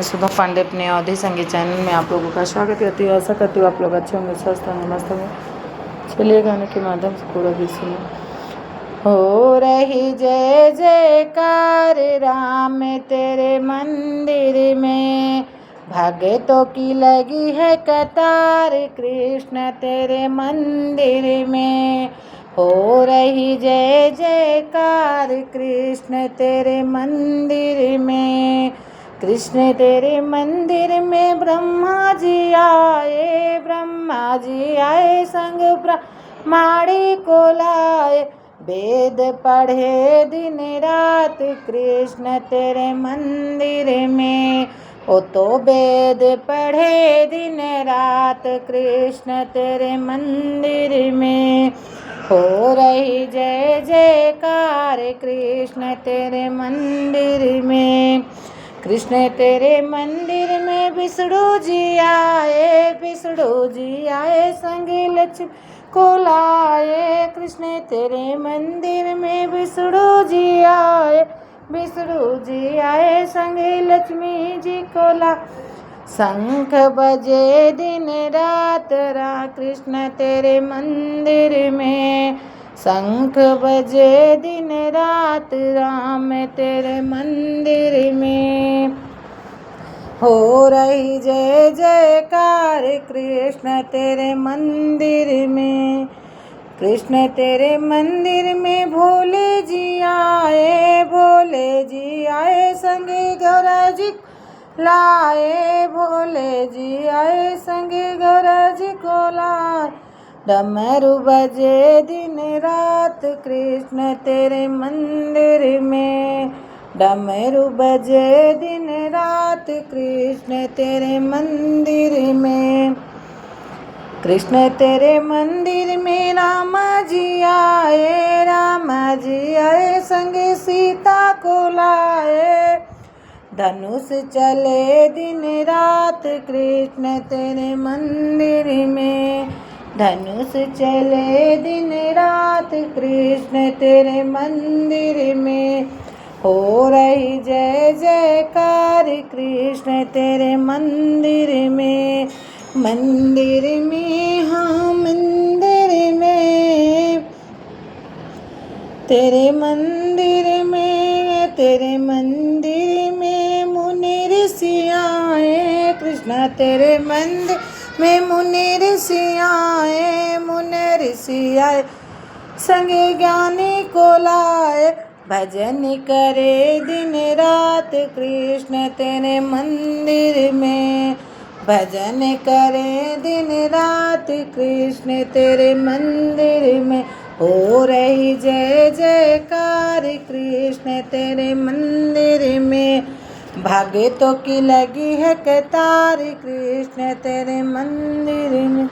सुधा पांडे अपने अवधि संगीत चैनल में आप लोगों का स्वागत करती हूँ। आशा करती हूँ आप लोग अच्छे होंगे, स्वस्थ होंगे, मस्त होंगे। चलिए गाने के माध्यम से पूरा भी सुनो। हो रही जय जयकार राम तेरे मंदिर में, भगतों की लगी है कतार कृष्ण तेरे मंदिर में। हो रही जय जयकार कृष्ण तेरे मंदिर में। कृष्ण तेरे मंदिर में ब्रह्मा जी आए संग ब्रह्माणी को लाए। वेद पढ़े दिन रात कृष्ण तेरे मंदिर में। ओ तो वेद पढ़े दिन रात कृष्ण तेरे मंदिर में। हो रही जय जयकार कृष्ण तेरे मंदिर में। कृष्ण तेरे मंदिर में विष्णु जी आए संग लक्ष्मी को लाए। कृष्ण तेरे मंदिर में विष्णु जी आए संग लक्ष्मी जी को लाए। शंख बजे दिन रात कृष्ण तेरे मंदिर में। शंख बजे दिन रात राम तेरे मंदिर में। हो रही जय जयकार कृष्ण तेरे मंदिर में। कृष्ण तेरे मंदिर में भोले जी आए संगे गौरा जी लाए। भोले जी आए संगे गौरा जी को लाए। डमरू बजे दिन रात कृष्ण तेरे मंदिर में। डमरू बजे दिन रात कृष्ण तेरे मंदिर में। कृष्ण तेरे मंदिर में राम जी आए संगे सीता को लाए। धनुष चले दिन रात कृष्ण तेरे मंदिर में। धनुष चले दिन रात कृष्ण तेरे मंदिर में। हो रही जय जयकार कृष्ण तेरे मंदिर में। मंदिर में हाँ मंदिर में, तेरे मंदिर में मुनि ऋषि आए। कृष्णा तेरे मंदिर में मुनि ऋषि आए संगे ज्ञानी को लाए। भजन करे दिन रात कृष्ण तेरे मंदिर में। भजन करे दिन रात कृष्ण तेरे मंदिर में। हो रही जय जयकार कृष्ण तेरे मंदिर में। भगतों की लगी है कतार कृष्ण तेरे मंदिर में।